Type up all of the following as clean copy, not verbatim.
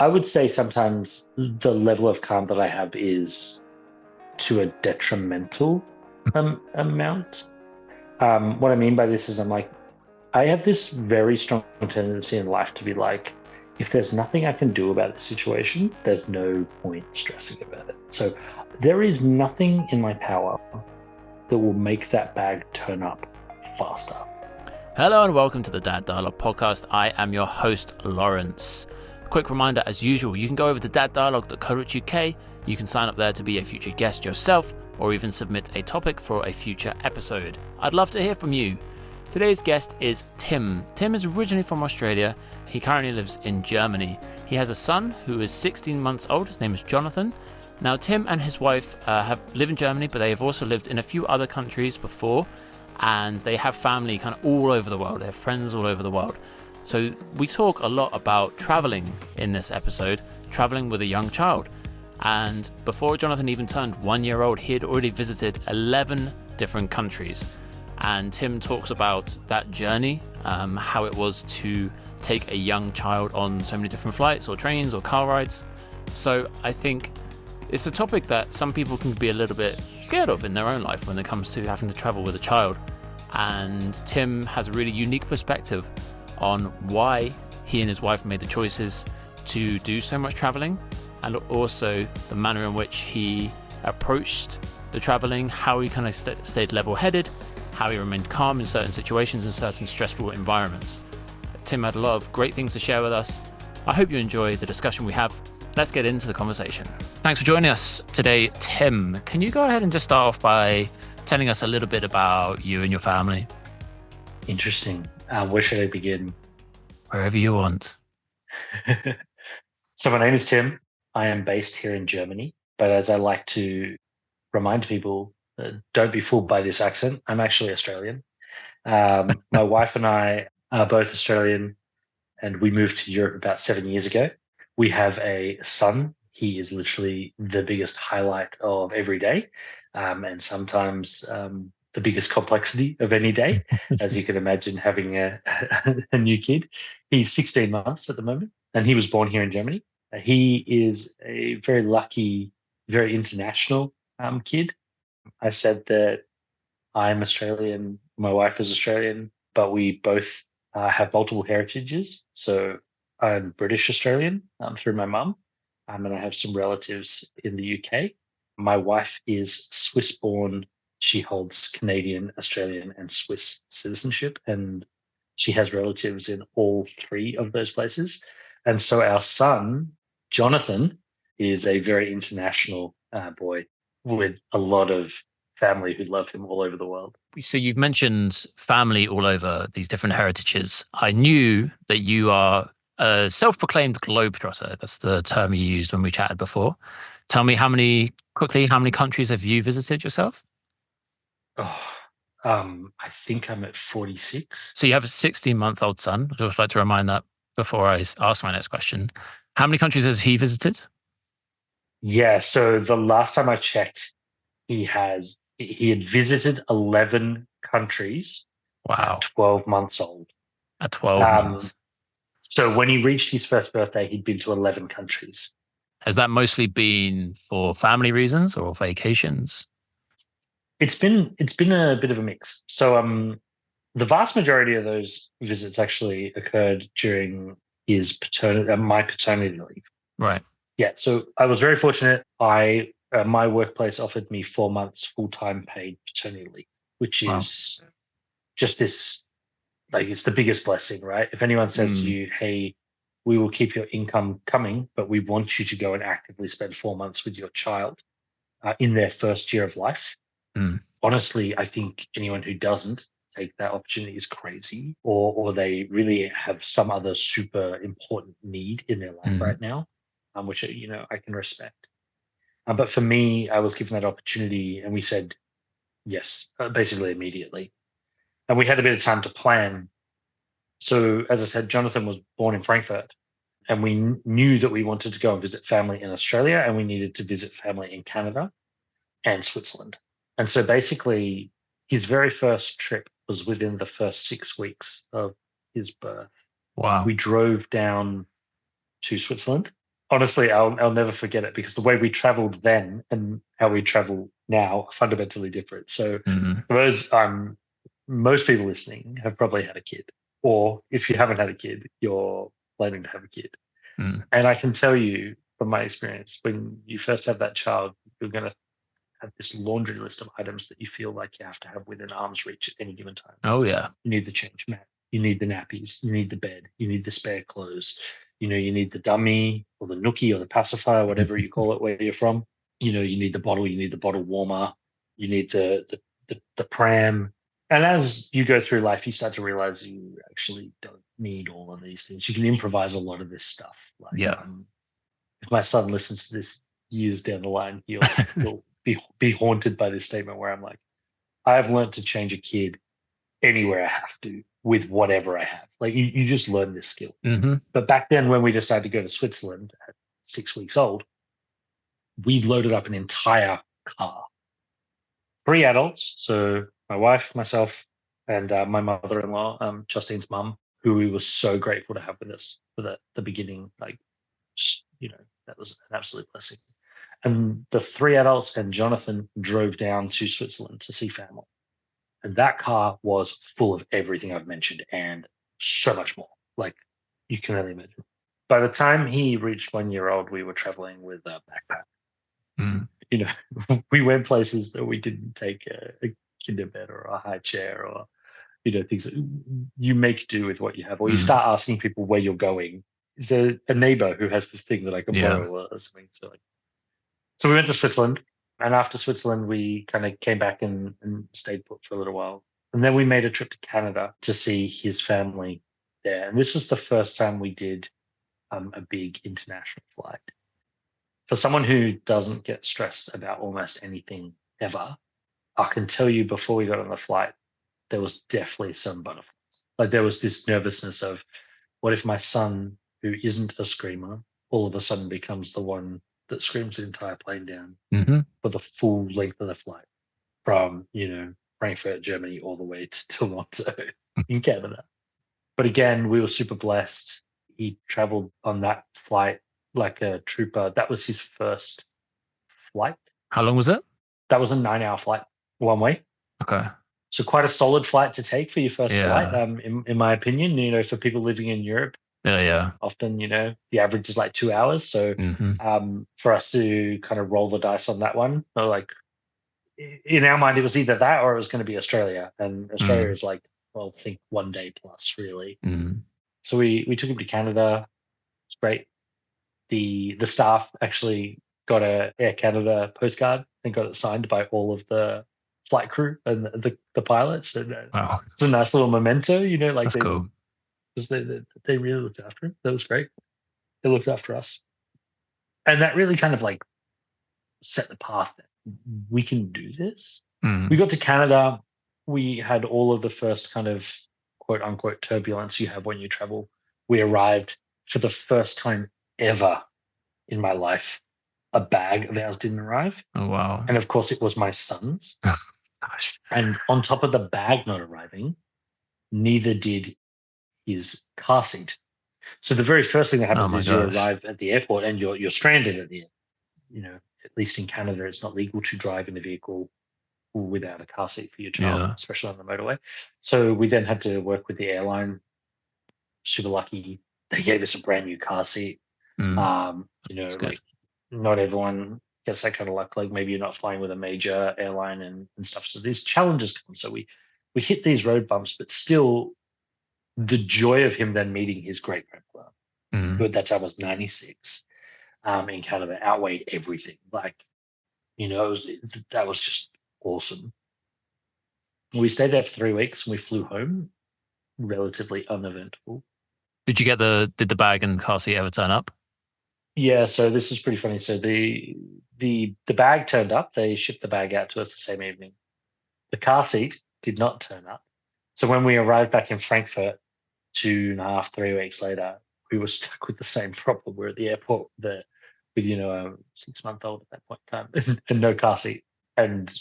I would say sometimes the level of calm that I have is to a detrimental amount. What I mean by this is I have this very strong tendency in life to be like, if there's nothing I can do about the situation, there's no point stressing about it. So there is nothing in my power that will make that bag turn up faster. Hello and welcome to the Dad Dialogue podcast. I am your host, Laurence. Quick reminder, as usual, you can go over to daddialogue.co.uk. You can sign up there to be a future guest yourself, or even submit a topic for a future episode. I'd love to hear from you. Today's guest is Tim. Tim is originally from Australia. He currently lives in Germany. He has a son who is 16 months old. His name is Jonathan. Now, Tim and his wife live in Germany, but they have also lived in a few other countries before, and they have family kind of all over the world. They have friends all over the world. So we talk a lot about traveling in this episode, traveling with a young child. And before Jonathan even turned 1 year old, he had already visited 11 different countries. And Tim talks about that journey, how it was to take a young child on so many different flights or trains or car rides. So I think it's a topic that some people can be a little bit scared of in their own life when it comes to having to travel with a child. And Tim has a really unique perspective on why he and his wife made the choices to do so much traveling, and also the manner in which he approached the traveling, how he kind of stayed level-headed, how he remained calm in certain situations and certain stressful environments. Tim had a lot of great things to share with us. I hope you enjoy the discussion we have. Let's get into the conversation. Thanks for joining us today, Tim. Can you go ahead and just start off by telling us a little bit about you and your family? Interesting. Where should I begin? Wherever you want. So my name is Tim. I am based here in Germany, but as I like to remind people, don't be fooled by this accent. I'm actually Australian. My wife and I are both Australian, and we moved to Europe about 7 years ago. We have a son. He is literally the biggest highlight of every day, and sometimes the biggest complexity of any day, as you can imagine, having a new kid. He's 16 months at the moment, and he was born here in Germany. He is a very lucky, very international kid. I said that I'm Australian, my wife is Australian, but we both have multiple heritages. So I'm British Australian through my mum, and I have some relatives in the UK. My wife is Swiss born. She holds Canadian, Australian, and Swiss citizenship, and she has relatives in all three of those places. And so our son, Jonathan, is a very international boy with a lot of family who love him all over the world. So you've mentioned family all over these different heritages. I knew that you are a self-proclaimed globetrotter. That's the term you used when we chatted before. Tell me how many countries have you visited yourself? I think I'm at 46. So you have a 16-month-old son. I'd just like to remind that before I ask my next question. How many countries has he visited? Yeah, so the last time I checked, he had visited 11 countries. Wow. At 12 months old. At 12 months. So when he reached his first birthday, he'd been to 11 countries. Has that mostly been for family reasons or vacations? It's been a bit of a mix. So the vast majority of those visits actually occurred during his my paternity leave. Right. Yeah. So I was very fortunate. My workplace offered me 4 months full-time paid paternity leave, which is just this, like, it's the biggest blessing, right? If anyone says to you, hey, we will keep your income coming, but we want you to go and actively spend 4 months with your child in their first year of life. Honestly, I think anyone who doesn't take that opportunity is crazy, or they really have some other super important need in their life right now, which, I can respect. But for me, I was given that opportunity and we said yes, basically immediately. And we had a bit of time to plan. So as I said, Jonathan was born in Frankfurt, and we knew that we wanted to go and visit family in Australia, and we needed to visit family in Canada and Switzerland. And so basically his very first trip was within the first 6 weeks of his birth. Wow. We drove down to Switzerland honestly, I'll never forget it because the way we traveled then and how we travel now are fundamentally different. So Mm, for those most people listening have probably had a kid, or if you haven't had a kid, you're planning to have a kid. mm. And I can tell you from my experience, when you first have that child, you're going to have this laundry list of items that you feel like you have to have within arm's reach at any given time. Oh yeah. You need the change mat, you need the nappies, you need the bed, you need the spare clothes, you need the dummy or the nookie or the pacifier, whatever you call it, where you're from. You need you need the bottle warmer, you need the pram. And as you go through life, you start to realize you actually don't need all of these things. You can improvise a lot of this stuff. Like Yeah. if my son listens to this years down the line, he'll be haunted by this statement where I'm like, I've learned to change a kid anywhere I have to with whatever I have. Like you just learn this skill. Hmm. But back then, when we decided to go to Switzerland at 6 weeks old, we loaded up an entire car. 3 adults, so my wife, myself, and my mother-in-law, Justine's mum, who we were so grateful to have with us for the beginning. Like, that was an absolute blessing. And the 3 adults and Jonathan drove down to Switzerland to see family. And that car was full of everything I've mentioned and so much more. Like you can only imagine. By the time he reached 1 year old, we were traveling with a backpack. Mm. We went places that we didn't take a kinder bed or a high chair or, things that you make do with what you have. Or you Mm. start asking people where you're going. Is there a neighbor who has this thing that I can Yeah. borrow or something? So we went to Switzerland. And after Switzerland, we kind of came back and stayed put for a little while. And then we made a trip to Canada to see his family there. And this was the first time we did a big international flight. For someone who doesn't get stressed about almost anything ever, I can tell you before we got on the flight, there was definitely some butterflies. Like there was this nervousness of what if my son, who isn't a screamer, all of a sudden becomes the one that screams the entire plane down Hmm. for the full length of the flight from, Frankfurt, Germany, all the way to Toronto in Canada. But again, we were super blessed. He traveled on that flight like a trooper. That was his first flight. How long was it? That was a 9-hour flight one way. Okay. So quite a solid flight to take for your first flight, Yeah. in my opinion. For people living in Europe, Yeah. Yeah. often, the average is like 2 hours. So Hmm. for us to kind of roll the dice on that one, or like in our mind, it was either that or it was going to be Australia. And Australia Mm. is like, well, think 1 day plus, really. Mm. So we took him to Canada. It's great. The staff actually got a Air Canada postcard and got it signed by all of the flight crew and the pilots. And Wow. it's a nice little memento, like That's cool. they really looked after him. That was great. They looked after us. And that really kind of like set the path that we can do this. Mm. We got to Canada. We had all of the first kind of quote unquote turbulence you have when you travel. We arrived for the first time ever in my life. A bag of ours didn't arrive. Oh wow. And of course, it was my son's. Gosh. And on top of the bag not arriving, neither did his car seat. So the very first thing that Oh happens my is you gosh. arrive at the airport and you're stranded at the airport. At least in Canada, it's not legal to drive in a vehicle without a car seat for your child, Yeah. especially on the motorway. So we then had to work with the airline. Super lucky. They gave us a brand new car seat. Mm. That's good. Like not everyone gets that kind of luck. Like maybe you're not flying with a major airline and stuff. So these challenges come. So we hit these road bumps, but still the joy of him then meeting his great grandfather, who Mm. at that time was 96, in Canada, outweighed everything. Like, that was just awesome. We stayed there for 3 weeks and we flew home, relatively uneventful. Did the bag and car seat ever turn up? Yeah, so this is pretty funny. So the bag turned up. They shipped the bag out to us the same evening. The car seat did not turn up. So when we arrived back in Frankfurt 2.5, 3 weeks later, we were stuck with the same problem. We're at the airport with a 6-month-old at that point in time and no car seat. And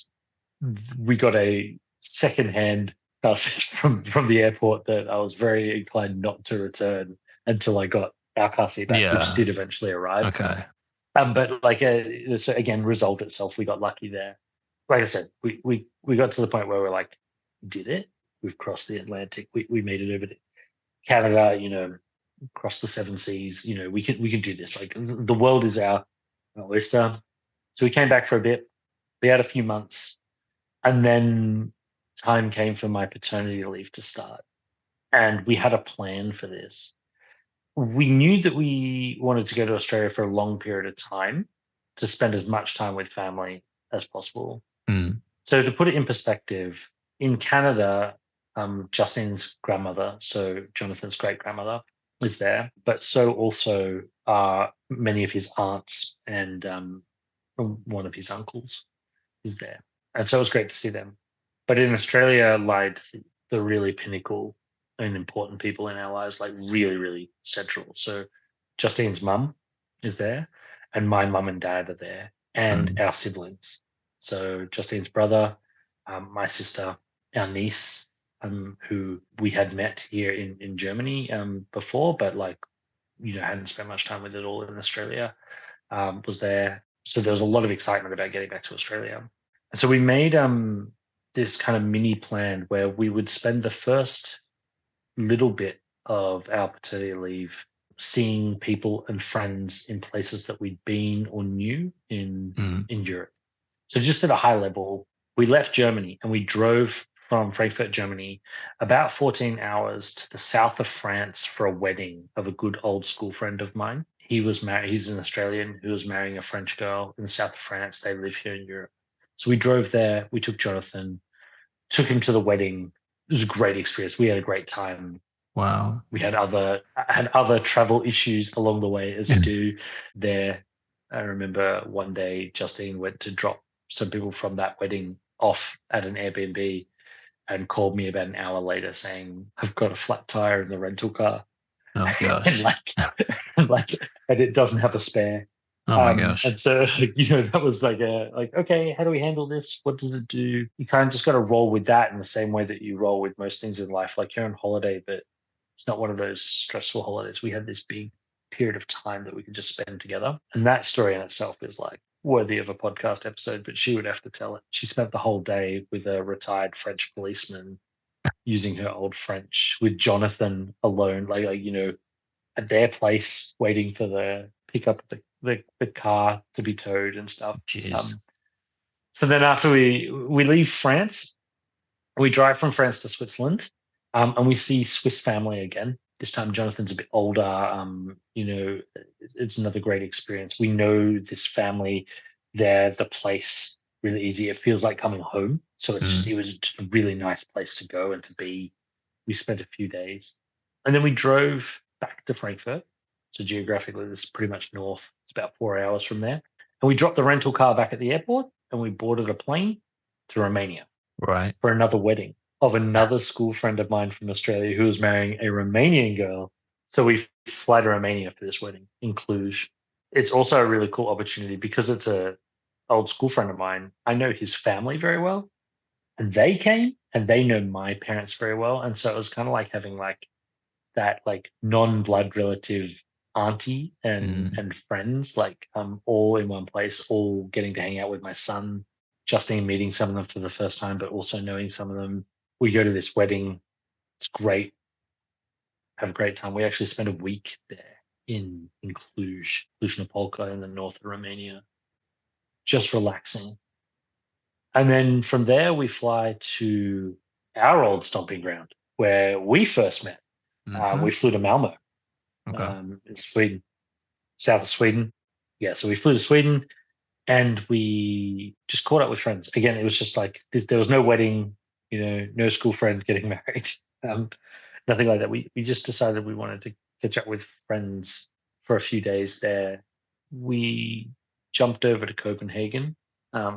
we got a secondhand car seat from the airport that I was very inclined not to return until I got our car seat back, which Yeah. did eventually arrive. Okay. But like, so again, resolved itself. We got lucky there. Like I said, we got to the point where we're like, did it? We've crossed the Atlantic. We made it over to Canada. Across the seven seas. We can do this. Like the world is our oyster. So we came back for a bit. We had a few months, and then time came for my paternity leave to start, and we had a plan for this. We knew that we wanted to go to Australia for a long period of time to spend as much time with family as possible. Mm. So to put it in perspective, in Canada, Justin's grandmother, so Jonathan's great grandmother, is there, but so also are many of his aunts and one of his uncles is there. And so it was great to see them. But in Australia lied the really pinnacle and important people in our lives, like really, really central. So Justine's mum is there, and my mum and dad are there, and Mm. our siblings. So Justine's brother, my sister, our niece, who we had met here in Germany before, but like hadn't spent much time with it all in Australia, was there. So there was a lot of excitement about getting back to Australia. And so we made this kind of mini plan where we would spend the first little bit of our paternity leave seeing people and friends in places that we'd been or knew Mm. in Europe. So just at a high level, we left Germany and we drove from Frankfurt, Germany, about 14 hours to the south of France for a wedding of a good old school friend of mine. He was married, he's an Australian who was marrying a French girl in the south of France. They live here in Europe. So we drove there, we took Jonathan, took him to the wedding. It was a great experience. We had a great time. Wow. We had other travel issues along the way, as you do there. I remember one day Justine went to drop some people from that wedding off at an Airbnb and called me about an hour later saying, I've got a flat tire in the rental car. Oh and gosh. like and it doesn't have a spare. Oh my gosh. And so that was like okay, how do we handle this? What does it do? You kind of just got to roll with that in the same way that you roll with most things in life. Like you're on holiday, but it's not one of those stressful holidays. We had this big period of time that we could just spend together, and that story in itself is like worthy of a podcast episode. But she would have to tell it. She spent the whole day with a retired French policeman using her old French with Jonathan alone, at their place, waiting for the pick up the car to be towed and stuff. Jeez. So then after we leave France, we drive from France to Switzerland, and we see Swiss family again. This time, Jonathan's a bit older. It's another great experience. We know this family. They're the place really easy. It feels like coming home. So it was just a really nice place to go and to be. We spent a few days, and then we drove back to Frankfurt. So geographically, this is pretty much north. It's about 4 hours from there. And we dropped the rental car back at the airport, and we boarded a plane to Romania Right. for another wedding of another school friend of mine from Australia who was marrying a Romanian girl. So we fly to Romania for this wedding in Cluj. It's also a really cool opportunity because it's a old school friend of mine. I know his family very well, and they came and they know my parents very well. And so it was kind of like having like that like non-blood relative auntie and friends all in one place, all getting to hang out with my son. Justine meeting some of them for the first time, but also knowing some of them. We go to this wedding. It's great. Have a great time. We actually spent a week there in Cluj, Cluj-Napoca in the north of Romania, just relaxing. And then from there, we fly to our old stomping ground where we first met. We flew to Malmo Okay. in Sweden, south of Sweden. Yeah, so we flew to Sweden and we just caught up with friends. Again, it was just like there was no wedding, no school friend getting married, nothing like that. We just decided we wanted to catch up with friends for a few days there. We jumped over to Copenhagen,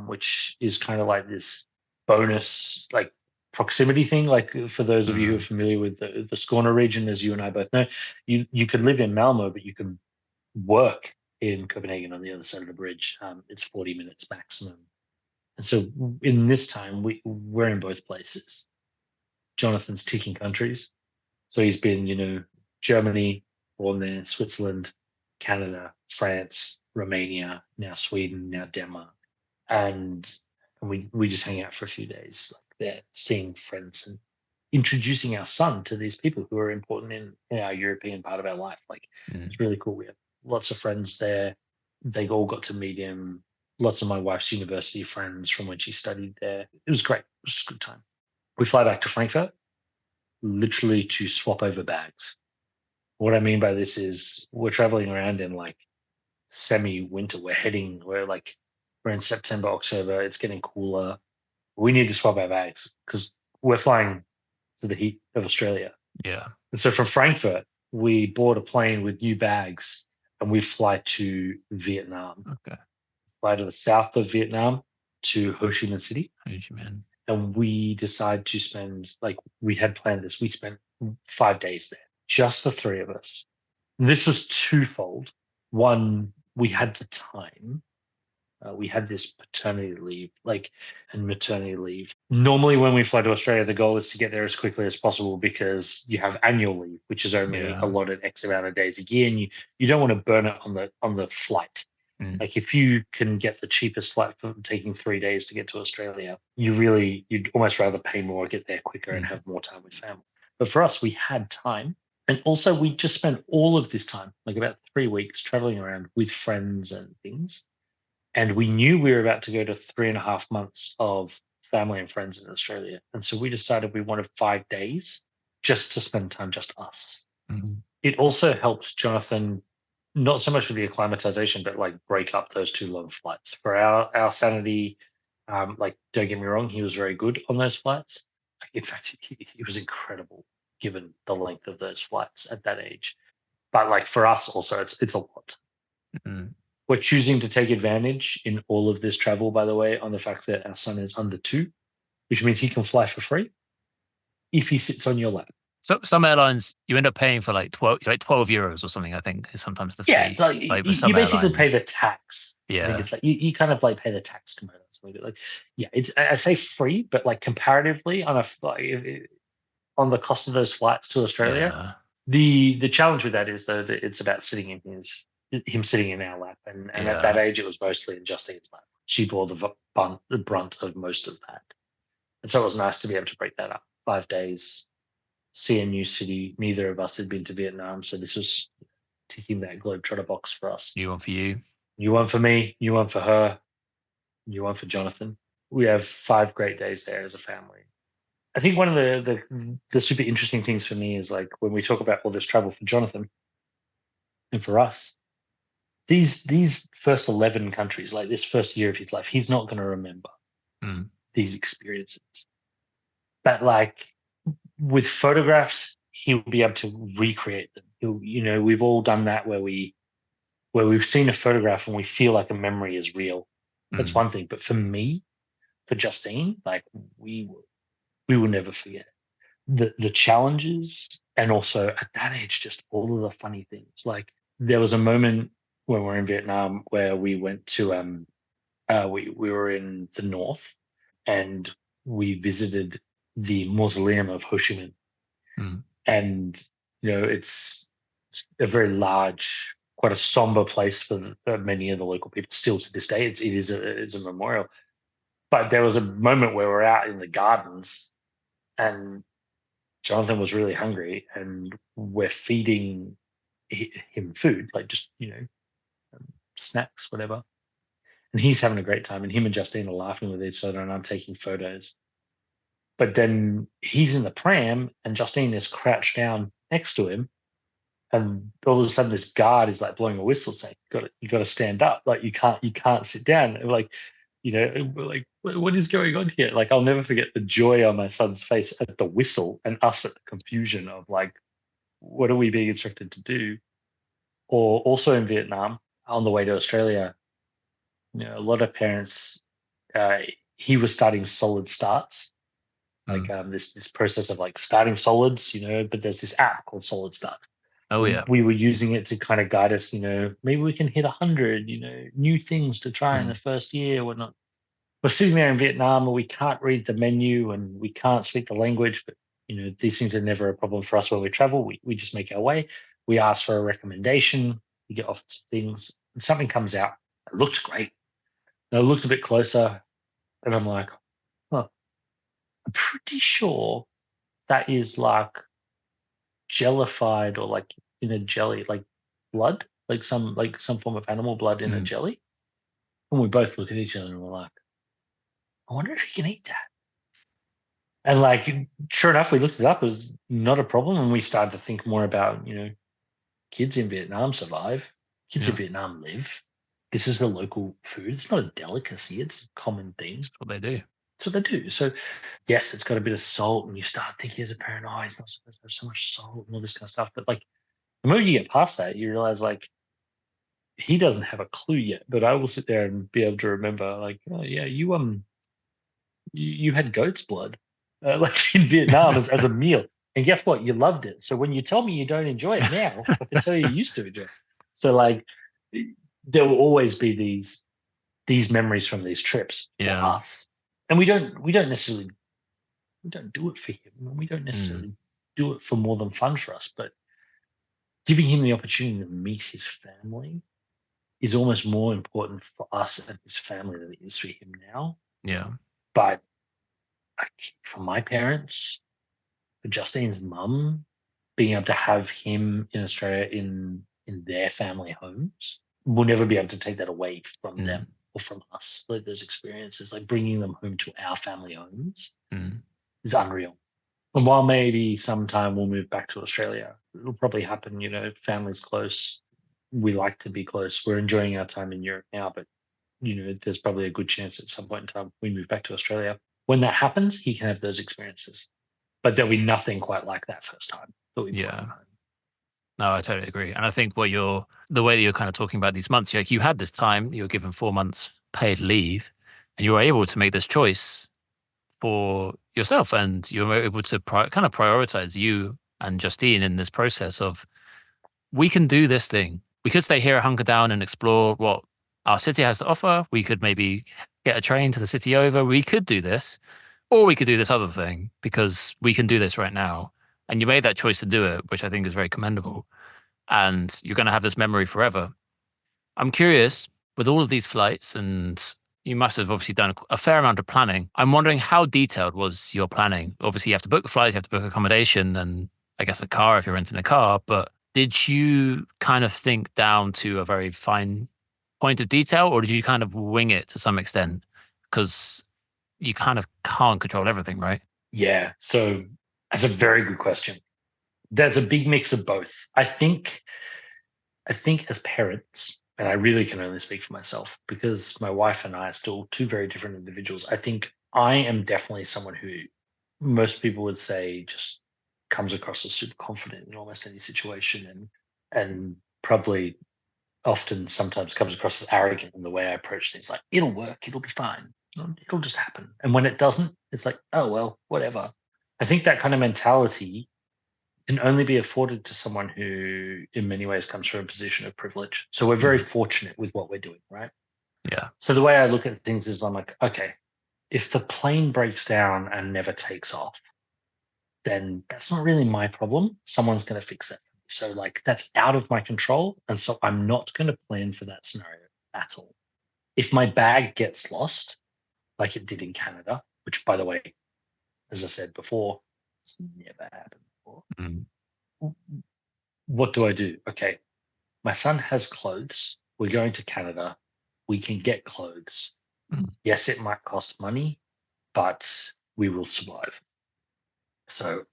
which is kind of like this bonus, like proximity thing. Like for those of you who are familiar with the Skåne region, as you and I both know, you could live in Malmo, but you can work in Copenhagen on the other side of the bridge. It's 40 minutes maximum. And so in this time, we're in both places. Jonathan's ticking countries. So he's been, Germany, born there, Switzerland, Canada, France, Romania, now Sweden, now Denmark. And we just hang out for a few days, like there, seeing friends and introducing our son to these people who are important in our European part of our life. Like it's really cool. We have lots of friends there. They all got to meet him. Lots of my wife's university friends from when she studied there. It was great. It was just a good time. We fly back to Frankfurt, literally to swap over bags. What I mean by this is we're traveling around in like semi-winter. We're in September, October. It's getting cooler. We need to swap our bags because we're flying to the heat of Australia. Yeah. And so from Frankfurt, we board a plane with new bags and we fly to Vietnam. Okay. Fly to the south of Vietnam to Ho Chi Minh City. Ho Chi Minh. And we decide to spend, like, we had planned this. We spent 5 days there, just the three of us. This was twofold. One, we had the time. We had this paternity leave, and maternity leave. Normally, when we fly to Australia, the goal is to get there as quickly as possible because you have annual leave, which is only allotted X amount of days a year, and you don't want to burn it on the flight. Like if you can get the cheapest flight for taking 3 days to get to Australia, you'd almost rather pay more, get there quicker, and have more time with family. But for us, we had time. And also, we just spent all of this time, like about 3 weeks, traveling around with friends and things. And we knew we were about to go to 3.5 months of family and friends in Australia. And so we decided we wanted 5 days just to spend time, just us. It also helped Jonathan, not so much with the acclimatization, but like break up those 2 long flights. For our sanity, don't get me wrong, he was very good on those flights. In fact, he was incredible given the length of those flights at that age. But like for us also, it's a lot. We're choosing to take advantage in all of this travel, by the way, on the fact that our son is under 2, which means he can fly for free if he sits on your lap. So some airlines you end up paying for like 12 euros or something, I think, is sometimes the fee. Yeah, it's like you basically pay the tax. Yeah. I think it's like you kind of like pay the tax component. Like, yeah, I say free, but like comparatively on on the cost of those flights to Australia, the challenge with that is though that it's about him sitting in our lap, and at that age it was mostly in Justine's lap. She bore the brunt of most of that, and so it was nice to be able to break that up. 5 days, see a new city. Neither of us had been to Vietnam, so this was ticking that globetrotter box for us. New one for you, new one for me, new one for her, new one for Jonathan. We have 5 great days there as a family. I think one of the super interesting things for me is like when we talk about all this travel for Jonathan and for us, these first 11 countries, like this first year of his life, he's not going to remember these experiences. But like with photographs, he'll be able to recreate them. We've all done that where we've seen a photograph and we feel like a memory is real. That's one thing. But for me, for Justine, like we will never forget the challenges, and also at that age, just all of the funny things. Like there was a moment when we were in Vietnam where we went to we were in the north and we visited the mausoleum of Ho Chi Minh. And it's a very large, quite a somber place for many of the local people still to this day. It is a memorial. But there was a moment where we're out in the gardens and Jonathan was really hungry and we're feeding him food, like just snacks, whatever. And he's having a great time, and him and Justine are laughing with each other, and I'm taking photos. But then he's in the pram, and Justine is crouched down next to him, and all of a sudden this guard is like blowing a whistle, saying, "You got to stand up. Like you can't sit down." And like, like what is going on here? Like I'll never forget the joy on my son's face at the whistle, and us at the confusion of like, what are we being instructed to do? Or also in Vietnam, on the way to Australia, a lot of parents, he was starting solid starts, like this process of like starting solids, but there's this app called Solid Start. Oh yeah. We were using it to kind of guide us, maybe we can hit 100, new things to try in the first year, whatnot. We're sitting there in Vietnam and we can't read the menu and we can't speak the language, but these things are never a problem for us when we travel. We just make our way. We ask for a recommendation. We get offered some things, and something comes out. It looks great. And I looked a bit closer, and I'm like, huh, I'm pretty sure that is like jellified or like in a jelly, like blood, like some form of animal blood in a Mm. jelly. And we both look at each other and we're like, I wonder if you can eat that. And like, sure enough, we looked it up. It was not a problem, and we started to think more about, kids in Vietnam survive. Kids in Yeah. Vietnam live. This is the local food. It's not a delicacy. It's a common thing. That's what they do. That's what they do. So, yes, it's got a bit of salt, and you start thinking as a parent, oh, it's not supposed to have so much salt and all this kind of stuff. But like, the moment you get past that, you realize like he doesn't have a clue yet. But I will sit there and be able to remember, like, oh yeah, you had goat's blood, like in Vietnam as a meal, and guess what? You loved it. So when you tell me you don't enjoy it now, I can tell you used to enjoy it. So like, there will always be these memories from these trips for Yeah. us, and we don't necessarily we don't do it for him. We don't Mm. necessarily do it for more than fun for us, but giving him the opportunity to meet his family is almost more important for us and his family than it is for him now. Yeah. But like, for my parents, for Justine's mum, being able to have him in Australia in their family homes, we'll never be able to take that away from Mm. them or from us. Like those experiences, like bringing them home to our family homes, Mm. is unreal. And while maybe sometime we'll move back to Australia, it'll probably happen. Family's close. We like to be close. We're enjoying our time in Europe now, but there's probably a good chance at some point in time we move back to Australia. When that happens, he can have those experiences, but there'll be nothing quite like that first time that we brought him Yeah. home. No, I totally agree. And I think the way that you're kind of talking about these months, like you had this time, you were given 4 months paid leave, and you were able to make this choice for yourself, and you were able to kind of prioritize you and Justine in this process of, we can do this thing. We could stay here, hunker down, and explore what our city has to offer. We could maybe get a train to the city over. We could do this, or we could do this other thing because we can do this right now. And you made that choice to do it, which I think is very commendable. And you're going to have this memory forever. I'm curious, with all of these flights, and you must have obviously done a fair amount of planning. I'm wondering, how detailed was your planning? Obviously, you have to book the flights, you have to book accommodation, and I guess a car if you're renting a car. But did you kind of think down to a very fine point of detail, or did you kind of wing it to some extent? Because you kind of can't control everything, right? Yeah, so that's a very good question. There's a big mix of both. I think as parents, and I really can only speak for myself because my wife and I are still two very different individuals. I think I am definitely someone who most people would say just comes across as super confident in almost any situation, and probably often sometimes comes across as arrogant in the way I approach things. Like, it'll work, it'll be fine, it'll just happen. And when it doesn't, it's like, oh well, whatever. I think that kind of mentality can only be afforded to someone who, in many ways, comes from a position of privilege. So we're very Mm. fortunate with what we're doing, right? Yeah. So the way I look at things is I'm like, okay, if the plane breaks down and never takes off, then that's not really my problem. Someone's going to fix it. So like that's out of my control. And so I'm not going to plan for that scenario at all. If my bag gets lost, like it did in Canada, which by the way, as I said before, it's never happened before. Mm. What do I do? Okay, my son has clothes. We're going to Canada. We can get clothes. Mm. Yes, it might cost money, but we will survive. So,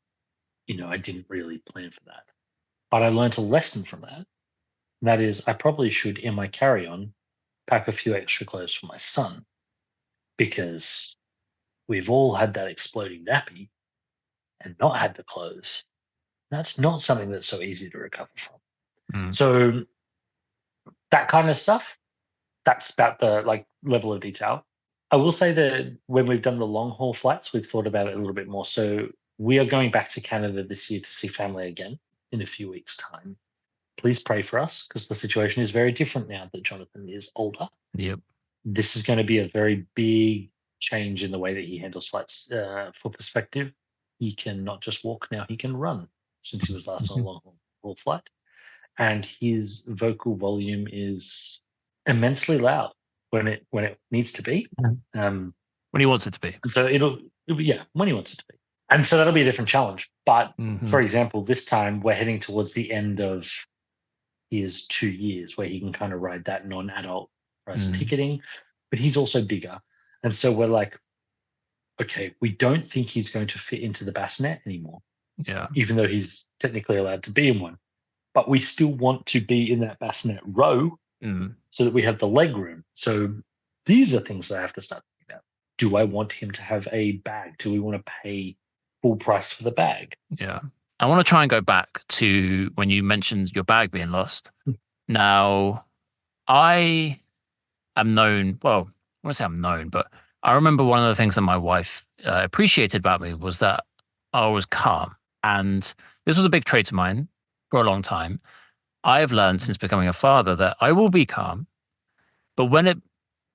I didn't really plan for that. But I learned a lesson from that. And that is, I probably should, in my carry on, pack a few extra clothes for my son because we've all had that exploding nappy and not had the clothes. That's not something that's so easy to recover from. Mm. So, that kind of stuff, that's about the like level of detail. I will say that when we've done the long haul flights, we've thought about it a little bit more. So we are going back to Canada this year to see family again in a few weeks' time. Please pray for us because the situation is very different now that Jonathan is older. Yep. This is going to be a very big change in the way that he handles flights. For perspective, he can not just walk now; he can run since he was last on a long haul flight. and his vocal volume is immensely loud when it needs to be. When he wants it to be. So yeah, when he wants it to be. And so that'll be a different challenge. But for example, this time we're heading towards the end of his 2 years where he can kind of ride that non-adult price ticketing, but he's also bigger. And so we're like, okay, we don't think he's going to fit into the bassinet anymore. Yeah. Even though he's technically allowed to be in one. But we still want to be in that bassinet row so that we have the leg room. So these are things that I have to start thinking about. Do I want him to have a bag? Do we want to pay full price for the bag? Yeah. I want to try and go back to when you mentioned your bag being lost. Now, I am known, well, I won't say I'm known, but I remember one of the things that my wife appreciated about me was that I was calm. And this was a big trait of mine for a long time. I have learned since becoming a father that I will be calm, but when it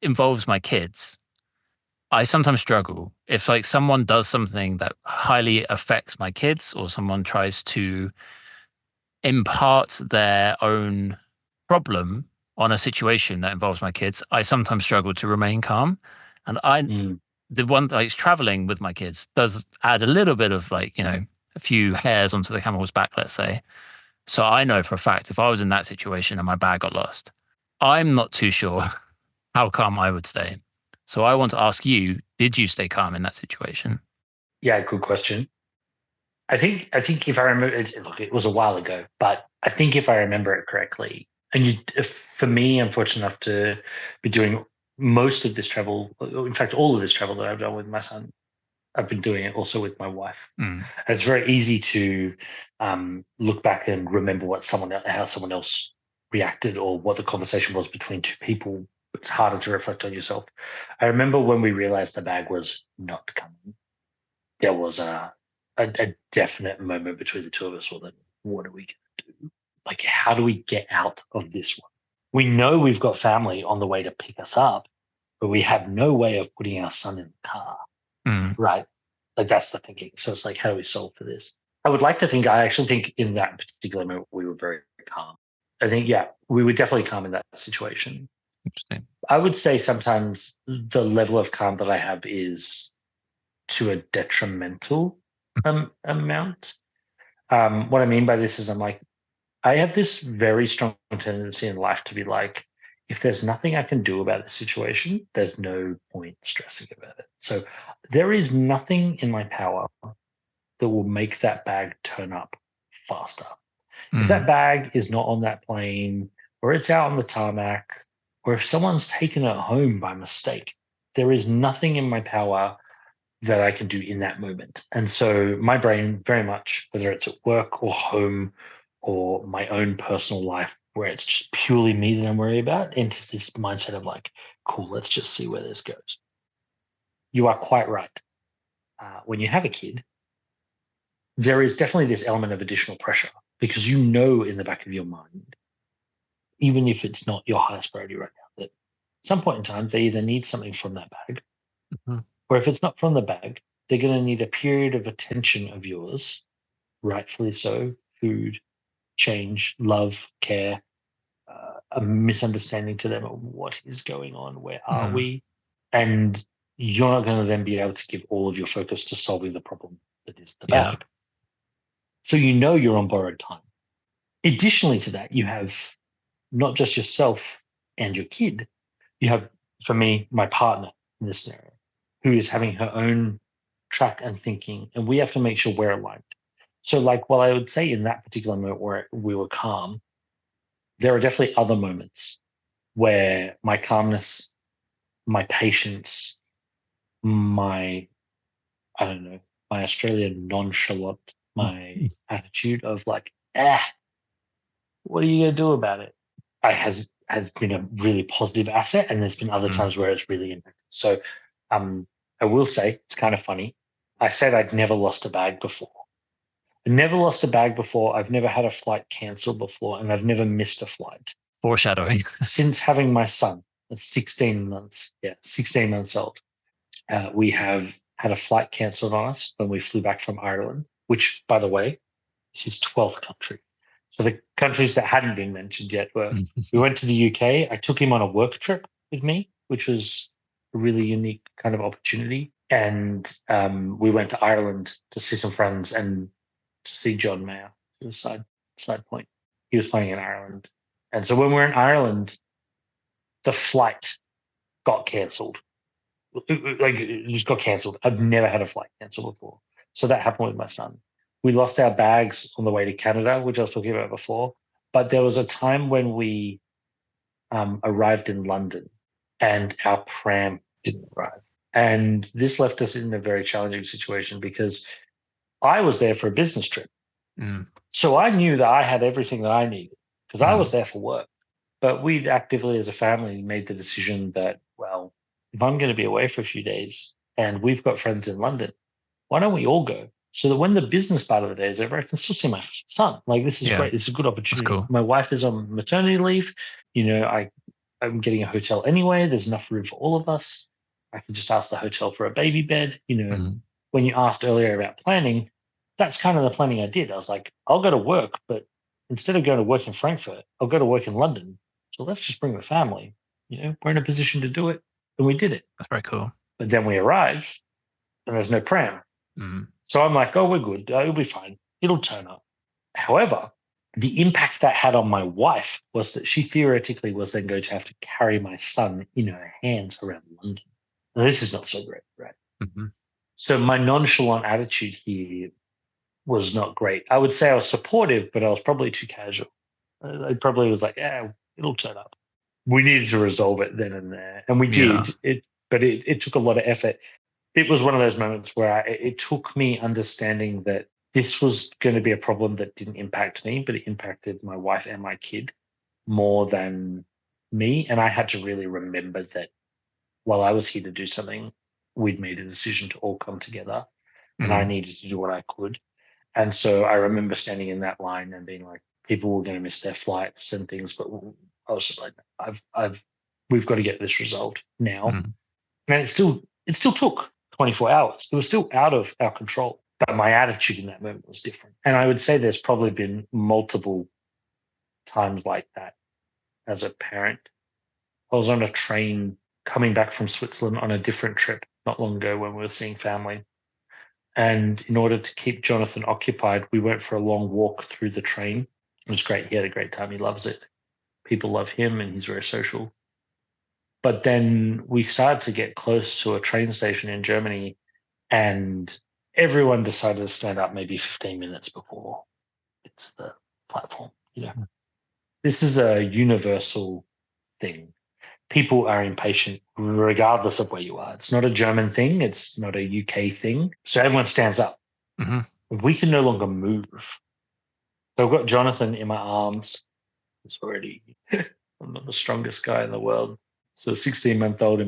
involves my kids, I sometimes struggle. If like someone does something that highly affects my kids, or someone tries to impart their own problem on a situation that involves my kids, I sometimes struggle to remain calm. And the one that is traveling with my kids does add a little bit of like, a few hairs onto the camel's back, let's say. So I know for a fact if I was in that situation and my bag got lost, I'm not too sure how calm I would stay. So I want to ask you, did you stay calm in that situation? Yeah, good question. I think if I remember, look, it was a while ago, but I think if I remember it correctly, and for me, I'm fortunate enough to be doing most of this travel. In fact, all of this travel that I've done with my son, I've been doing it also with my wife. And it's very easy to look back and remember how someone else reacted or what the conversation was between two people. It's harder to reflect on yourself. I remember when we realized the bag was not coming, there was a definite moment between the two of us. Well, then what are we going to do? Like, how do we get out of this one? We know we've got family on the way to pick us up, but we have no way of putting our son in the car, right? Like, that's the thinking. So it's like, how do we solve for this? I actually think in that particular moment, we were very calm. I think, yeah, we were definitely calm in that situation. Interesting. I would say sometimes the level of calm that I have is to a detrimental amount. What I mean by this is I have this very strong tendency in life to be like, if there's nothing I can do about the situation, there's no point stressing about it. So there is nothing in my power that will make that bag turn up faster. If that bag is not on that plane, or it's out on the tarmac, or if someone's taken it home by mistake, there is nothing in my power that I can do in that moment. And so my brain very much, whether it's at work or home or my own personal life, where it's just purely me that I'm worried about, enters this mindset of like, cool, let's just see where this goes. You are quite right. When you have a kid, there is definitely this element of additional pressure because you know in the back of your mind, even if it's not your highest priority right now, that at some point in time, they either need something from that bag, or if it's not from the bag, they're going to need a period of attention of yours, rightfully so, food, change, love, care, a misunderstanding to them of what is going on, where are we? And you're not going to then be able to give all of your focus to solving the problem that is the bag. So you know you're on borrowed time. Additionally to that, you have not just yourself and your kid, you have, for me, my partner in this scenario, who is having her own track and thinking, and we have to make sure we're aligned. So like, while I would say in that particular moment where we were calm, there are definitely other moments where my calmness, my patience, my Australian nonchalant, my attitude of like, what are you going to do about it? Has been a really positive asset, and there's been other times where it's really impacted. So I will say it's kind of funny. I said I'd never lost a bag before. I never lost a bag before. I've never had a flight cancelled before, and I've never missed a flight. Foreshadowing. Since having my son at 16 months, 16 months old, we have had a flight cancelled on us when we flew back from Ireland, which, by the way, is his 12th country. So the countries that hadn't been mentioned yet were, we went to the UK. I took him on a work trip with me, which was a really unique kind of opportunity. And we went to Ireland to see some friends and to see John Mayer. To the side point. He was playing in Ireland. And so when we were in Ireland, the flight got cancelled. Like it just got cancelled. I've never had a flight cancelled before. So that happened with my son. We lost our bags on the way to Canada, which I was talking about before. But there was a time when we arrived in London and our pram didn't arrive. And this left us in a very challenging situation because I was there for a business trip. So I knew that I had everything that I needed because I was there for work. But we'd actively as a family made the decision that, well, if I'm going to be away for a few days and we've got friends in London, why don't we all go? So that when the business part of the day is over, I can still see my son. Like, this is great. This is a good opportunity. Cool. My wife is on maternity leave. You know, I'm getting a hotel anyway. There's enough room for all of us. I can just ask the hotel for a baby bed. You know, when you asked earlier about planning, that's kind of the planning I did. I was like, I'll go to work, but instead of going to work in Frankfurt, I'll go to work in London. So let's just bring the family. You know, we're in a position to do it. And we did it. That's very cool. But then we arrive and there's no pram. So I'm like, oh, we're good. It'll be fine. It'll turn up. However, the impact that had on my wife was that she theoretically was then going to have to carry my son in her hands around London. Now, this is not so great, right? So my nonchalant attitude here was not great. I would say I was supportive, but I was probably too casual. I probably was like, yeah, it'll turn up. We needed to resolve it then and there. And we did. But it took a lot of effort. It was one of those moments where it took me understanding that this was going to be a problem that didn't impact me, but it impacted my wife and my kid more than me. And I had to really remember that while I was here to do something, we'd made a decision to all come together and I needed to do what I could. And so I remember standing in that line and being like, people were going to miss their flights and things, but I was just like, we've got to get this resolved now. And it still took 24 hours. It was still out of our control, but my attitude in that moment was different. And I would say there's probably been multiple times like that as a parent. I was on a train coming back from Switzerland on a different trip not long ago when we were seeing family. And in order to keep Jonathan occupied, we went for a long walk through the train. It was great. He had a great time. He loves it. People love him and he's very social. But then we started to get close to a train station in Germany and everyone decided to stand up maybe 15 minutes before it's the platform. You know, this is a universal thing. People are impatient regardless of where you are. It's not a German thing. It's not a UK thing. So everyone stands up. We can no longer move. So I've got Jonathan in my arms. It's already, I'm not the strongest guy in the world. So 15-month-old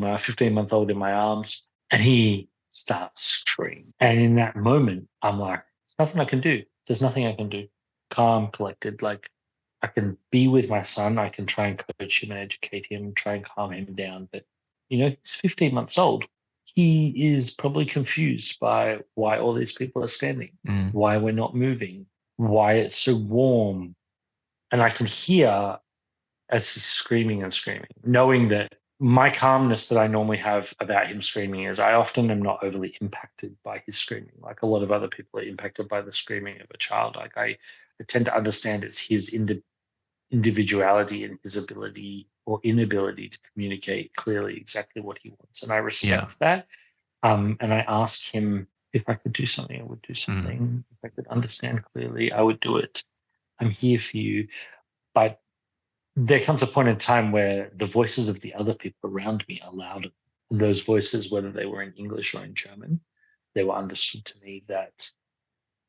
in my arms. And he starts screaming. And in that moment, I'm like, there's nothing I can do. There's nothing I can do. Calm, collected, like, I can be with my son. I can try and coach him and educate him, try and calm him down. But, you know, he's 15 months old. He is probably confused by why all these people are standing, why we're not moving, why it's so warm. And I can hear as he's screaming and screaming, knowing that my calmness that I normally have about him screaming is I often am not overly impacted by his screaming. Like a lot of other people are impacted by the screaming of a child. Like I tend to understand it's his individuality and his ability or inability to communicate clearly exactly what he wants. And I respect that. And I ask him if I could do something, I would do something. If I could understand clearly, I would do it. I'm here for you. But there comes a point in time where the voices of the other people around me are louder. And those voices, whether they were in English or in German, they were understood to me that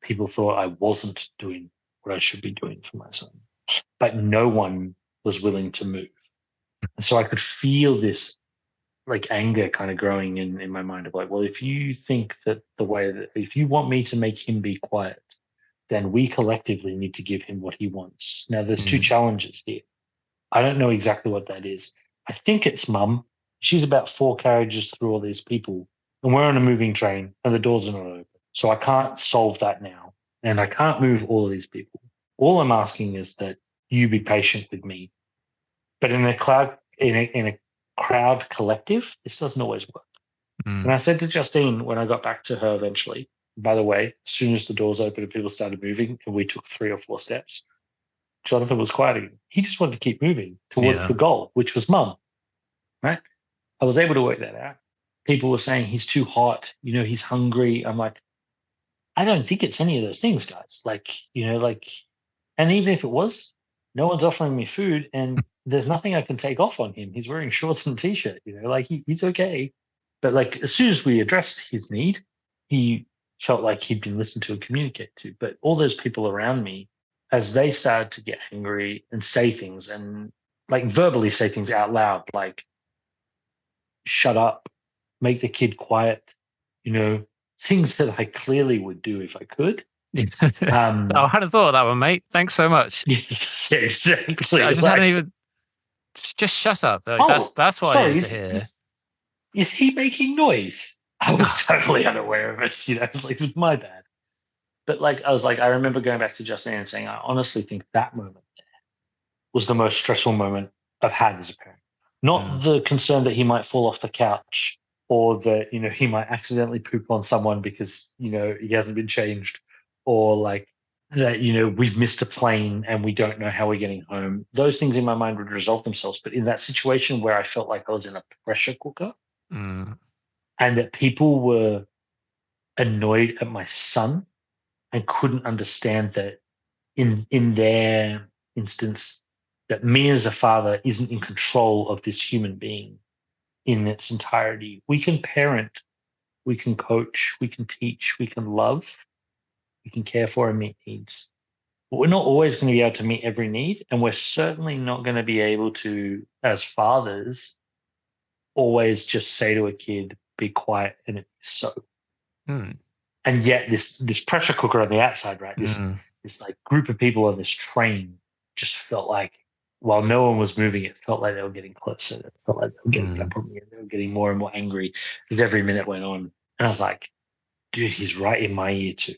people thought I wasn't doing what I should be doing for my son. But no one was willing to move. And so I could feel this like anger kind of growing in my mind of like, well, if you think that if you want me to make him be quiet, then we collectively need to give him what he wants. Now there's two challenges here. I don't know exactly what that is. I think it's mum. She's about 4 carriages through all these people and we're on a moving train and the doors are not open. So I can't solve that now. And I can't move all of these people. All I'm asking is that you be patient with me. But in a crowd collective, this doesn't always work. And I said to Justine when I got back to her eventually, by the way, as soon as the doors opened and people started moving and we took 3 or 4 steps, Jonathan was quiet again. He just wanted to keep moving towards the goal, which was mum, right? I was able to work that out. People were saying he's too hot, he's hungry. I'm like, I don't think it's any of those things, guys. And even if it was, no one's offering me food and there's nothing I can take off on him. He's wearing shorts and t-shirt, he's okay. But like as soon as we addressed his need, he felt like he'd been listened to and communicated to. But all those people around me, as they started to get angry and say things and like verbally say things out loud, like shut up, make the kid quiet, things that I clearly would do if I could. I hadn't thought of that one, mate. Thanks so much. Yeah, exactly. I just hadn't even. Just shut up. That's what I need to hear. Is he making noise? I was totally unaware of it. It's like, it's my bad. But I remember going back to Justine and saying, I honestly think that moment was the most stressful moment I've had as a parent. Not the concern that he might fall off the couch or that, he might accidentally poop on someone because, he hasn't been changed, or like that, we've missed a plane and we don't know how we're getting home. Those things in my mind would resolve themselves. But in that situation where I felt like I was in a pressure cooker and that people were annoyed at my son and couldn't understand that in their instance, that me as a father isn't in control of this human being in its entirety. We can parent, we can coach, we can teach, we can love, we can care for and meet needs. But we're not always going to be able to meet every need. And we're certainly not going to be able to, as fathers, always just say to a kid, be quiet, and it is so. And yet this pressure cooker on the outside, right? This like group of people on this train just felt like, while no one was moving, it felt like they were getting closer. It felt like they were getting up on me, and they were getting more and more angry as every minute went on. And I was like, dude, he's right in my ear too.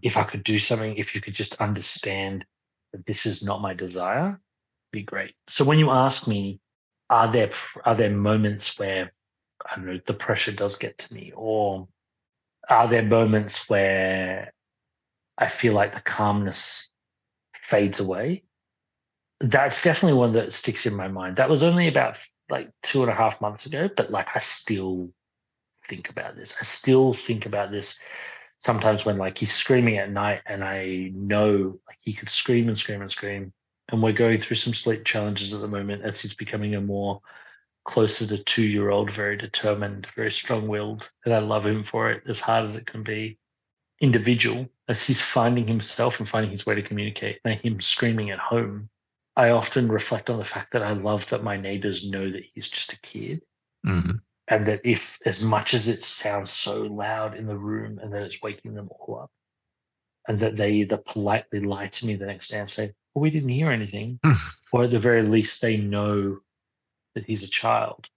If I could do something, if you could just understand that this is not my desire, be great. So when you ask me, are there moments where, I don't know, the pressure does get to me, or are there moments where I feel like the calmness fades away? That's definitely one that sticks in my mind. That was only about like 2.5 months ago, but like I still think about this. I still think about this sometimes when like he's screaming at night and I know like he could scream and scream and scream. And we're going through some sleep challenges at the moment as he's becoming a more closer to 2-year-old, very determined, very strong-willed. And I love him for it, as hard as it can be. Individual, as he's finding himself and finding his way to communicate, and him screaming at home, I often reflect on the fact that I love that my neighbors know that he's just a kid. And that if, as much as it sounds so loud in the room and that it's waking them all up, and that they either politely lie to me the next day and say, well, we didn't hear anything, or at the very least they know that he's a child.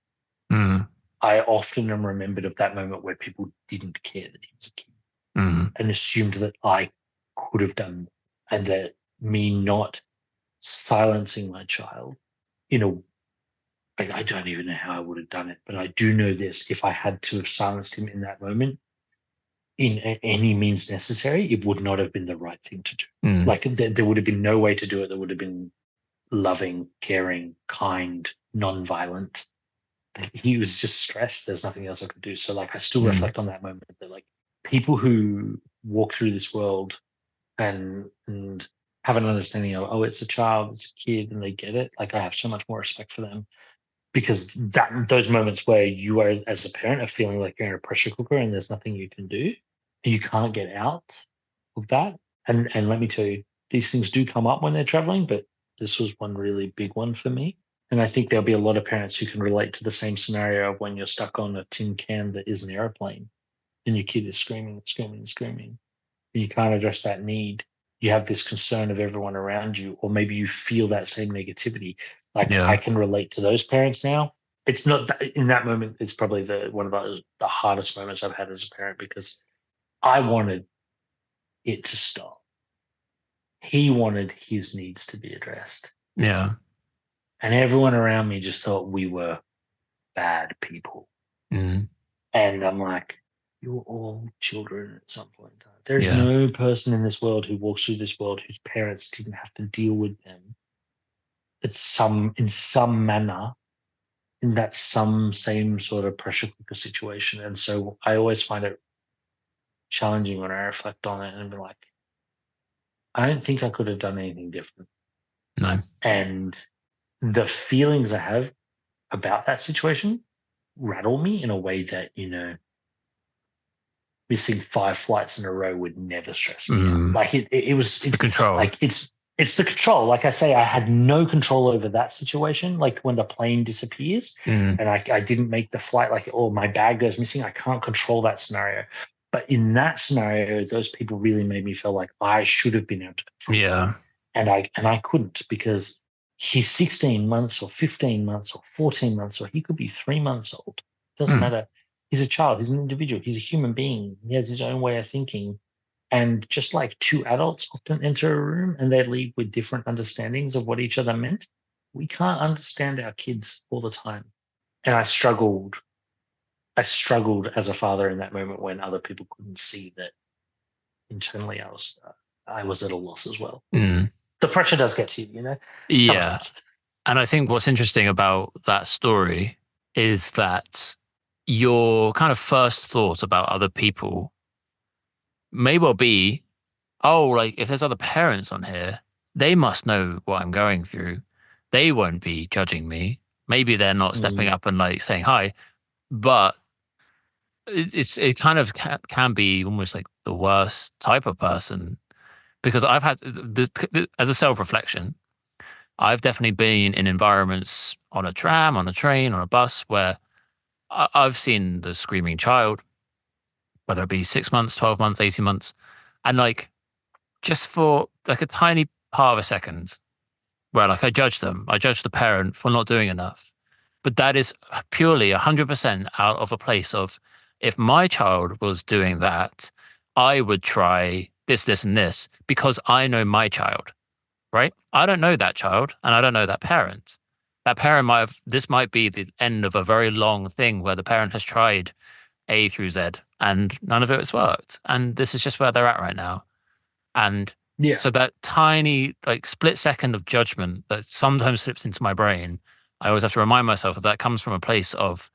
I often am remembered of that moment where people didn't care that he was a kid and assumed that I could have done more, and that me not silencing my child I don't even know how I would have done it, but I do know this: if I had to have silenced him in that moment, in any means necessary, it would not have been the right thing to do. Like there would have been no way to do it that would have been loving, caring, kind, non-violent. He was just stressed. There's nothing else I could do. So like I still reflect on that moment that like people who walk through this world and have an understanding of, oh, it's a child, it's a kid, and they get it. Like I have so much more respect for them, because those moments where you are, as a parent, are feeling like you're in a pressure cooker and there's nothing you can do, and you can't get out of that. And let me tell you, these things do come up when they're traveling, but this was one really big one for me. And I think there'll be a lot of parents who can relate to the same scenario of when you're stuck on a tin can that is an airplane and your kid is screaming and screaming and screaming, and you can't address that need. You have this concern of everyone around you, or maybe you feel that same negativity. Like I can relate to those parents now. It's not that, in that moment, it's probably one of the hardest moments I've had as a parent, because I wanted it to stop. he wanted his needs to be addressed. Yeah. And everyone around me just thought we were bad people. Mm. And I'm like, you're all children at some point in time. There's Yeah. no person in this world who walks through this world whose parents didn't have to deal with them in some manner in that some same sort of pressure cooker situation. And so I always find it challenging when I reflect on it and be like, I don't think I could have done anything different. No. And the feelings I have about that situation rattle me in a way that, missing 5 flights in a row would never stress me out. Mm. Like It's the control. it's the control. Like I say, I had no control over that situation. Like when the plane disappears Mm. and I didn't make the flight, like, or my bag goes missing, I can't control that scenario. But in that scenario, those people really made me feel like I should have been able to control it. Yeah. And I couldn't, because he's 16 months or 15 months or 14 months, or he could be 3 months old. Doesn't Mm. matter. He's a child. He's an individual. He's a human being. He has his own way of thinking. And just like two adults often enter a room and they leave with different understandings of what each other meant, we can't understand our kids all the time. And I struggled. I struggled as a father in that moment when other people couldn't see that internally I was at a loss as well. Mm. The pressure does get to you, Yeah. sometimes. And I think what's interesting about that story is that your kind of first thought about other people may well be, oh, like if there's other parents on here, they must know what I'm going through. They won't be judging me. Maybe they're not stepping Mm, up and like saying hi, but it kind of can be almost like the worst type of person, because I've had as a self reflection, I've definitely been in environments on a tram, on a train, on a bus where I've seen the screaming child, whether it be 6 months, 12 months, 18 months, and like just for like a tiny part of a second where like I judge them, I judge the parent for not doing enough. But that is purely 100% out of a place of, if my child was doing that, I would try this, this, and this because I know my child, right? I don't know that child and I don't know that parent. That parent this might be the end of a very long thing where the parent has tried A through Z and none of it has worked. And this is just where they're at right now. And yeah. so that tiny, like, split second of judgment that sometimes slips into my brain, I always have to remind myself that that comes from a place of,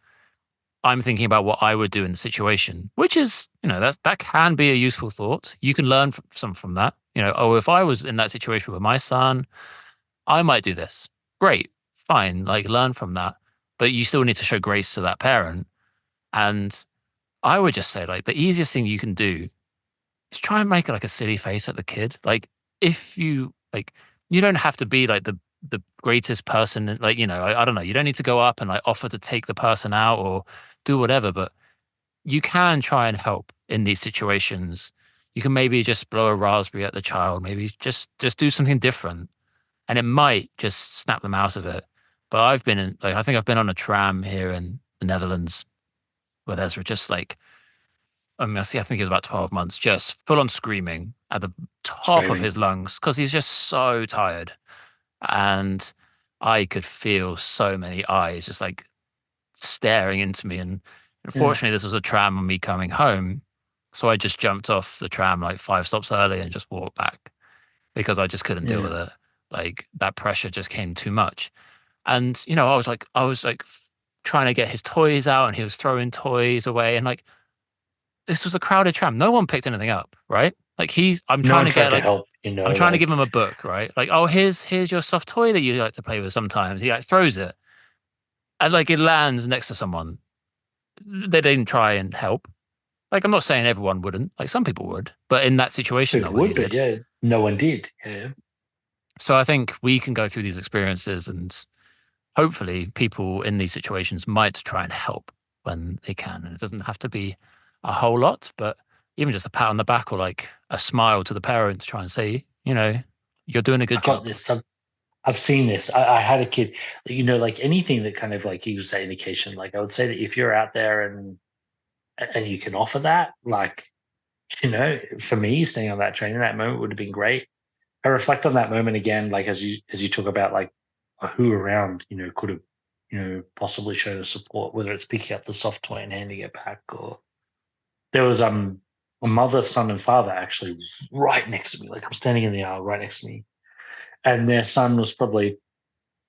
I'm thinking about what I would do in the situation, which is, that can be a useful thought. You can learn some from that. Oh, if I was in that situation with my son, I might do this. Great, fine, like learn from that. But you still need to show grace to that parent. And I would just say, like, the easiest thing you can do, just try and make like a silly face at the kid. Like, if you like, you don't have to be like the greatest person. Like, I don't know. You don't need to go up and like offer to take the person out or do whatever. But you can try and help in these situations. You can maybe just blow a raspberry at the child. Maybe just do something different, and it might just snap them out of it. But I think I've been on a tram here in the Netherlands where there's just like, I think he was about 12 months, just full on screaming at the top of Screaming. his lungs because he's just so tired. And I could feel so many eyes just like staring into me. And Yeah. unfortunately, this was a tram on me coming home. So I just jumped off the tram like 5 stops early and just walked back because I just couldn't deal Yeah. with it. Like that pressure just came too much. And, I was like trying to get his toys out and he was throwing toys away. And like, this was a crowded tram. No one picked anything up, right? Like I'm No trying one to get tried to like, help, I'm trying to give like, him a book, right? Like, oh, here's your soft toy that you like to play with sometimes. He like throws it and like it lands next to someone. They didn't try and help. Like, I'm not saying everyone wouldn't. Like, some people would, but in that situation, people nobody would, but did. yeah, no one did. Yeah. So I think we can go through these experiences, and hopefully, people in these situations might try and help when they can. And it doesn't have to be a whole lot, but even just a pat on the back or like a smile to the parent to try and say, you're doing a I good got job. this. I've seen this. I had a kid, like anything that kind of like you say indication, like I would say that if you're out there and you can offer that, like, for me, staying on that train in that moment would have been great. I reflect on that moment again, like as you talk about like who around, could have, possibly shown us support, whether it's picking up the soft toy and handing it back, or there was a mother, son, and father actually right next to me. Like I'm standing in the aisle right next to me, and their son was probably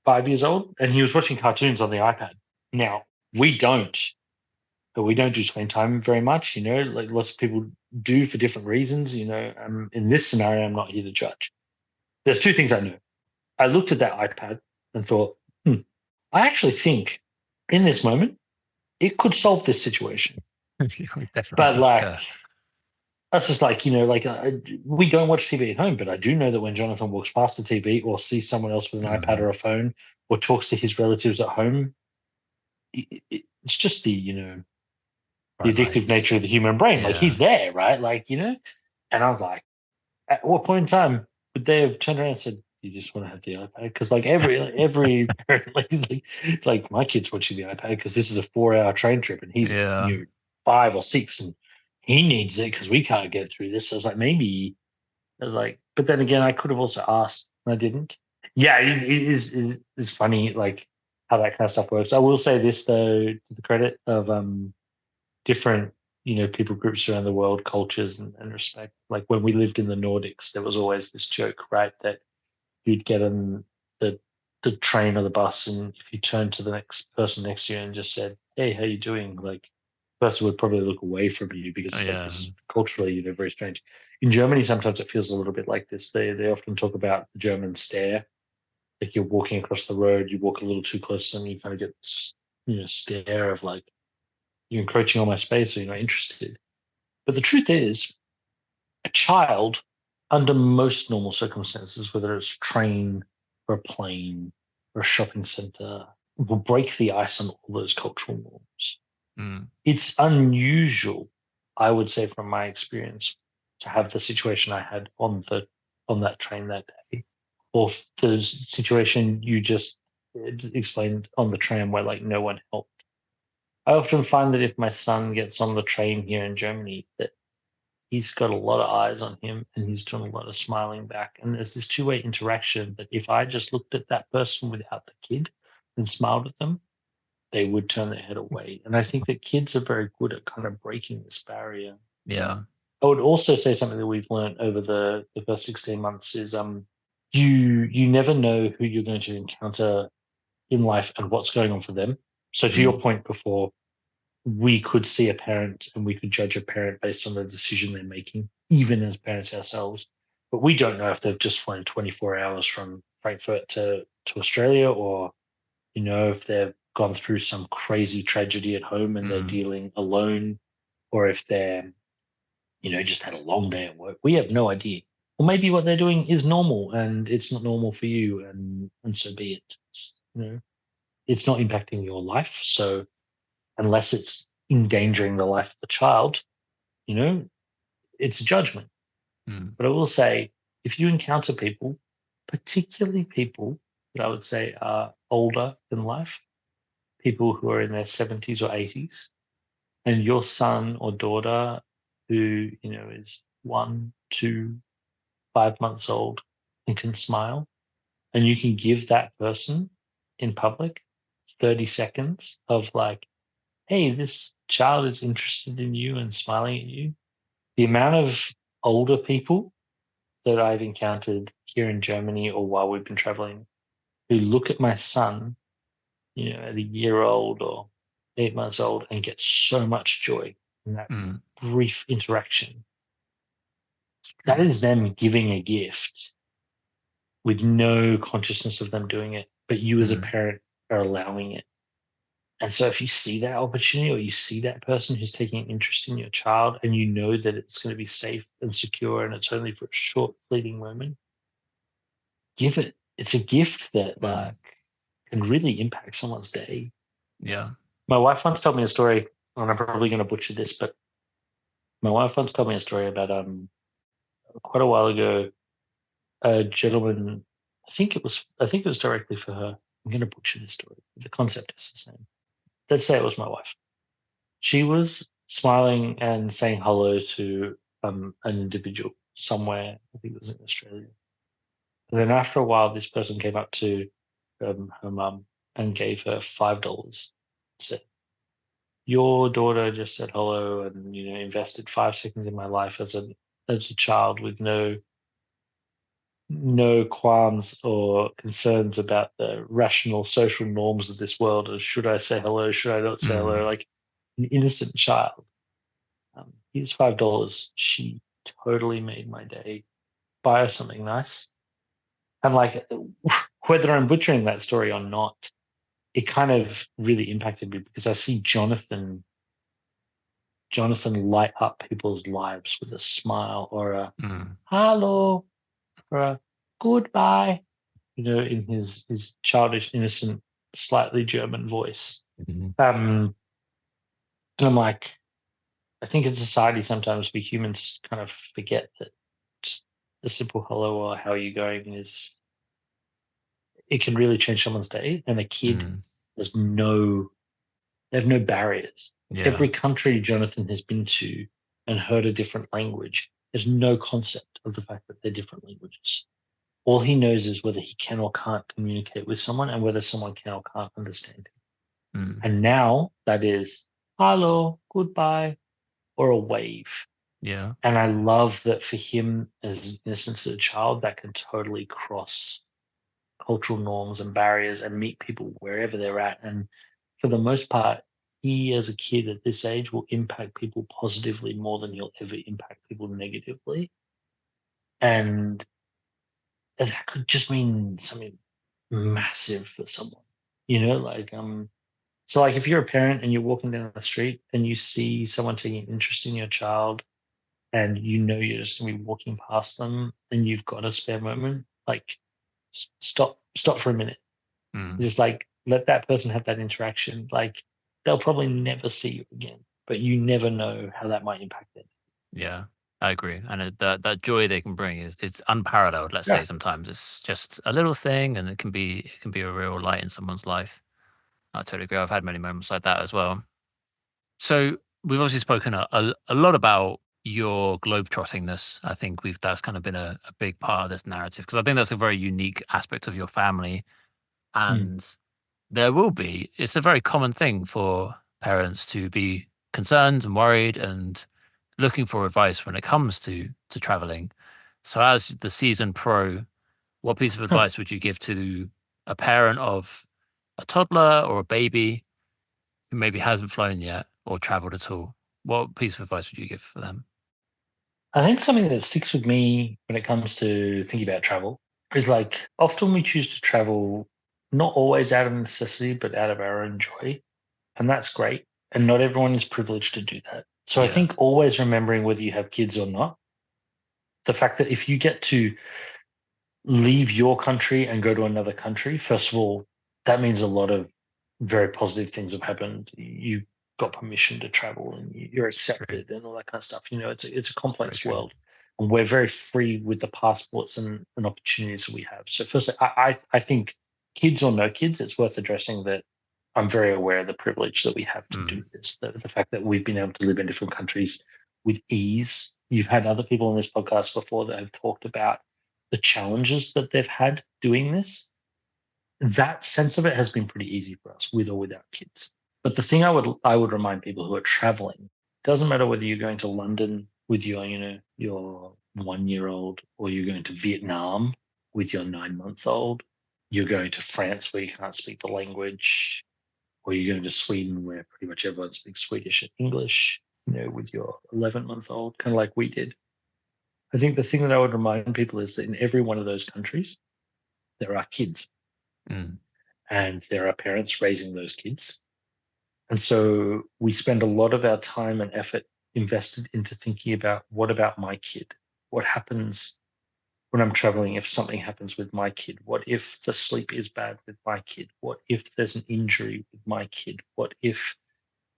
5 years old, and he was watching cartoons on the iPad. Now we don't, but we don't do screen time very much. Like lots of people do for different reasons. In this scenario, I'm not here to judge. There's two things I know. I looked at that iPad and thought, I actually think in this moment it could solve this situation. But Definitely. like Yeah. that's just like we don't watch TV at home, but I do know that when Jonathan walks past the TV or sees someone else with an iPad or a phone or talks to his relatives at home, it's just the Bright addictive lights. nature of the human brain. Like Yeah. he's there, right? And I was like, at what point in time would they have turned around and said, "You just want to have the iPad?" Because like every parent, like, it's like my kid's watching the iPad because this is a 4-hour train trip, and he's Yeah. 5 or 6, and he needs it because we can't get through this. So I was like, maybe I was like, but then again, I could have also asked, and I didn't. Yeah, it is funny like how that kind of stuff works. I will say this though, to the credit of different people groups around the world, cultures and respect. Like when we lived in the Nordics, there was always this joke, right, that you'd get on the train or the bus, and if you turned to the next person next to you and just said, "Hey, how you doing?" like the person would probably look away from you because it's like Yeah. this culturally very strange. In Germany sometimes it feels a little bit like this. They often talk about the German stare. Like you're walking across the road, you walk a little too close to them, you kind of get this stare of like, you're encroaching on my space, or you're not interested. But the truth is, a child, under most normal circumstances, whether it's train or a plane or a shopping center, will break the ice on all those cultural norms. Mm. It's unusual, I would say, from my experience, to have the situation I had on that train that day, or the situation you just explained on the tram where like no one helped. I often find that if my son gets on the train here in Germany, that he's got a lot of eyes on him and he's doing a lot of smiling back. And there's this two-way interaction that if I just looked at that person without the kid and smiled at them, they would turn their head away. And I think that kids are very good at kind of breaking this barrier. Yeah. I would also say something that we've learned over the first 16 months is you never know who you're going to encounter in life and what's going on for them. So to your point before, we could see a parent and we could judge a parent based on the decision they're making, even as parents ourselves. But we don't know if they've just flown 24 hours from Frankfurt to Australia, or, if they've gone through some crazy tragedy at home and they're dealing alone, or if they're, just had a long day at work. We have no idea. Or maybe what they're doing is normal and it's not normal for you, and so be it. It's not impacting your life. So unless it's endangering the life of the child, it's a judgment. But I will say, if you encounter people, particularly people that I would say are older in life, people who are in their 70s or 80s, and your son or daughter who, is 1, 2, 5 months old and can smile, and you can give that person in public 30 seconds of like, hey, this child is interested in you and smiling at you. The amount of older people that I've encountered here in Germany or while we've been traveling who look at my son, at a year old or 8 months old and get so much joy in that brief interaction. That is them giving a gift with no consciousness of them doing it, but you as a parent are allowing it. And so if you see that opportunity or you see that person who's taking an interest in your child and you know that it's going to be safe and secure and it's only for a short fleeting moment, give it. It's a gift that like can really impact someone's day. Yeah. My wife once told me a story, and I'm probably going to butcher this, but my wife once told me a story about quite a while ago, a gentleman. I think it was directly for her. I'm going to butcher this story. The concept is the same. Let's say it was my wife. She was smiling and saying hello to an individual somewhere. I think it was in Australia. And then after a while, this person came up to her mum and gave her $5. Said, "Your daughter just said hello and invested 5 seconds in my life as a child with no qualms or concerns about the rational social norms of this world. Or should I say hello? Should I not say hello?" Mm. Like an innocent child. Here's $5. She totally made my day. Buy her something nice. And like, whether I'm butchering that story or not, it kind of really impacted me because I see Jonathan light up people's lives with a smile or a Mm. hello or a goodbye, in his childish, innocent, slightly German voice. Mhm. And I'm like, I think in society sometimes we humans kind of forget that just a simple hello or how are you going is it can really change someone's day. And a kid, Mm. there's no they have no barriers. Yeah. Every country Jonathan has been to and heard a different language has no concept of the fact that they're different languages. All he knows is whether he can or can't communicate with someone and whether someone can or can't understand him. Mm. And now that is hello, goodbye, or a wave. Yeah. And I love that for him, as innocent as a child, that can totally cross cultural norms and barriers and meet people wherever they're at. And for the most part, he, as a kid at this age, will impact people positively more than he'll ever impact people negatively. And that could just mean something massive for someone, so like if you're a parent and you're walking down the street and you see someone taking interest in your child and you're just gonna be walking past them and you've got a spare moment, like stop for a minute. Mm. Just like let that person have that interaction. Like they'll probably never see you again, but you never know how that might impact them. Yeah. I agree, and that joy they can bring is it's unparalleled. Let's say Yeah. sometimes it's just a little thing, and it can be a real light in someone's life. I totally agree. I've had many moments like that as well. So we've obviously spoken a lot about your globetrottingness. I think that's kind of been a big part of this narrative because I think that's a very unique aspect of your family. Mm. And it's a very common thing for parents to be concerned and worried and looking for advice when it comes to traveling. So as the seasoned pro, what piece of Huh. advice would you give to a parent of a toddler or a baby who maybe hasn't flown yet or traveled at all? What piece of advice would you give for them? I think something that sticks with me when it comes to thinking about travel is like often we choose to travel not always out of necessity, but out of our own joy. And that's great. And not everyone is privileged to do that. So I Yeah. think always remembering whether you have kids or not, the fact that if you get to leave your country and go to another country, first of all, that means a lot of very positive things have happened. You've got permission to travel and you're It's true. accepted and all that kind of stuff. It's a It's very complex true. world, and we're very free with the passports and opportunities that we have. So firstly, I think kids or no kids, it's worth addressing that I'm very aware of the privilege that we have to do Mm. this. The fact that we've been able to live in different countries with ease. You've had other people on this podcast before that have talked about the challenges that they've had doing this. That sense of it has been pretty easy for us with or without kids. But the thing I would remind people who are traveling, doesn't matter whether you're going to London with your 1 year old, or you're going to Vietnam with your 9 month old, you're going to France where you can't speak the language, or you're going to Sweden where pretty much everyone speaks Swedish and English, with your 11-month old, kind of like we did. I think the thing that I would remind people is that in every one of those countries, there are kids Mm. and there are parents raising those kids. And so we spend a lot of our time and effort invested into thinking about what about my kid? What happens when I'm traveling if something happens with my kid? What if the sleep is bad with my kid? What if there's an injury with my kid? What if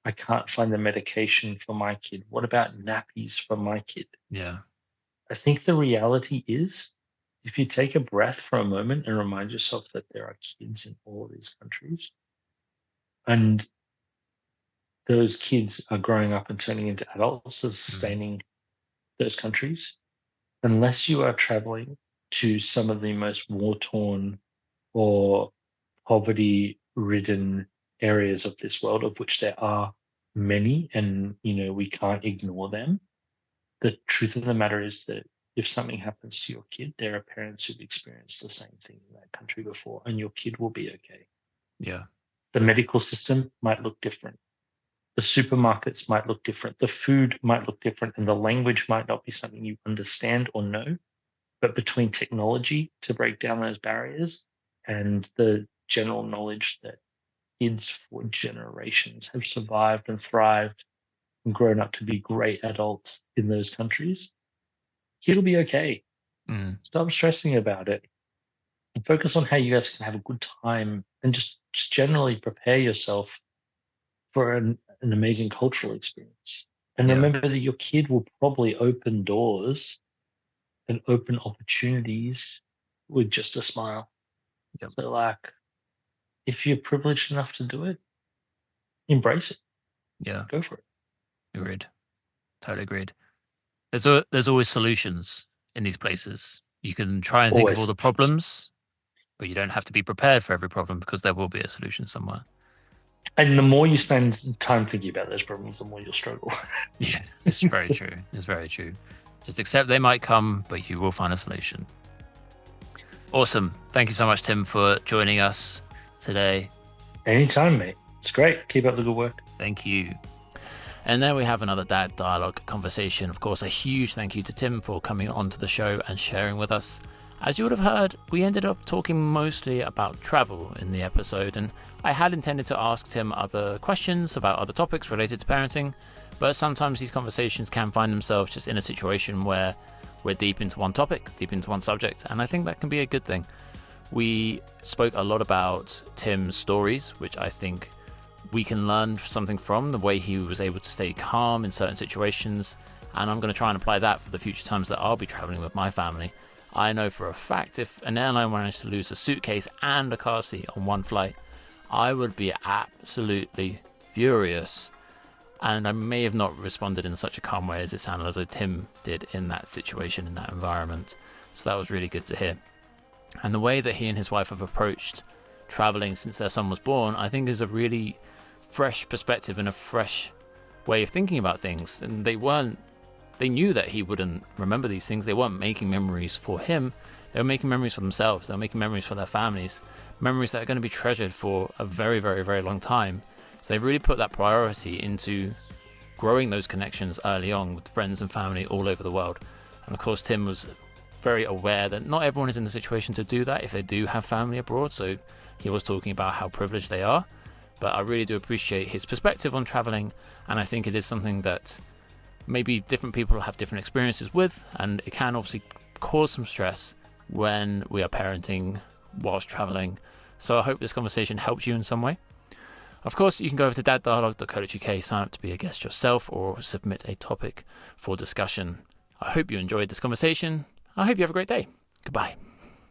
I can't find the medication for my kid? What about nappies for my kid? Yeah. I think the reality is if you take a breath for a moment and remind yourself that there are kids in all of these countries and those kids are growing up and turning into adults, Mm. sustaining those countries, unless you are traveling to some of the most war-torn or poverty-ridden areas of this world, of which there are many, and we can't ignore them. The truth of the matter is that if something happens to your kid, there are parents who've experienced the same thing in that country before, and your kid will be okay. Yeah. The medical system might look different. The supermarkets might look different. The food might look different, and the language might not be something you understand or know. But between technology to break down those barriers and the general knowledge that kids for generations have survived and thrived and grown up to be great adults in those countries, it'll be okay. Stop stressing about it and focus on how you guys can have a good time, and just generally prepare yourself for an amazing cultural experience. And remember that your kid will probably open doors and open opportunities with just a smile. Yep. So, like, if you're privileged enough to do it, embrace it. Yeah. Go for it. Agreed. Totally agreed. There's always solutions in these places. You can try and think of all the problems, but you don't have to be prepared for every problem, because there will be a solution somewhere. And the more you spend time thinking about those problems, the more you'll struggle. Yeah, it's very true. It's very true. Just accept they might come, but you will find a solution. Awesome. Thank you so much, Tim, for joining us today. Anytime, mate. It's great. Keep up the good work. Thank you. And there we have another Dad Dialogue conversation. Of course, a huge thank you to Tim for coming onto the show and sharing with us. As you would have heard, we ended up talking mostly about travel in the episode, and I had intended to ask Tim other questions about other topics related to parenting, but sometimes these conversations can find themselves just in a situation where we're deep into one topic, deep into one subject, and I think that can be a good thing. We spoke a lot about Tim's stories, which I think we can learn something from, the way he was able to stay calm in certain situations, and I'm going to try and apply that for the future times that I'll be traveling with my family. I know for a fact if an airline managed to lose a suitcase and a car seat on one flight, I would be absolutely furious. And I may have not responded in such a calm way as it sounded as though Tim did in that situation, in that environment. So that was really good to hear. And the way that he and his wife have approached traveling since their son was born, I think is a really fresh perspective and a fresh way of thinking about things. And they knew that he wouldn't remember these things. They weren't making memories for him. They were making memories for themselves. They were making memories for their families, memories that are going to be treasured for a very, very, very long time. So they've really put that priority into growing those connections early on with friends and family all over the world. And of course, Tim was very aware that not everyone is in the situation to do that if they do have family abroad. So he was talking about how privileged they are. But I really do appreciate his perspective on traveling. And I think it is something that maybe different people have different experiences with, and it can obviously cause some stress when we are parenting whilst traveling. So I hope this conversation helps you in some way. Of course, you can go over to daddialogue.co.uk, sign up to be a guest yourself, or submit a topic for discussion. I hope you enjoyed this conversation. I hope you have a great day. Goodbye.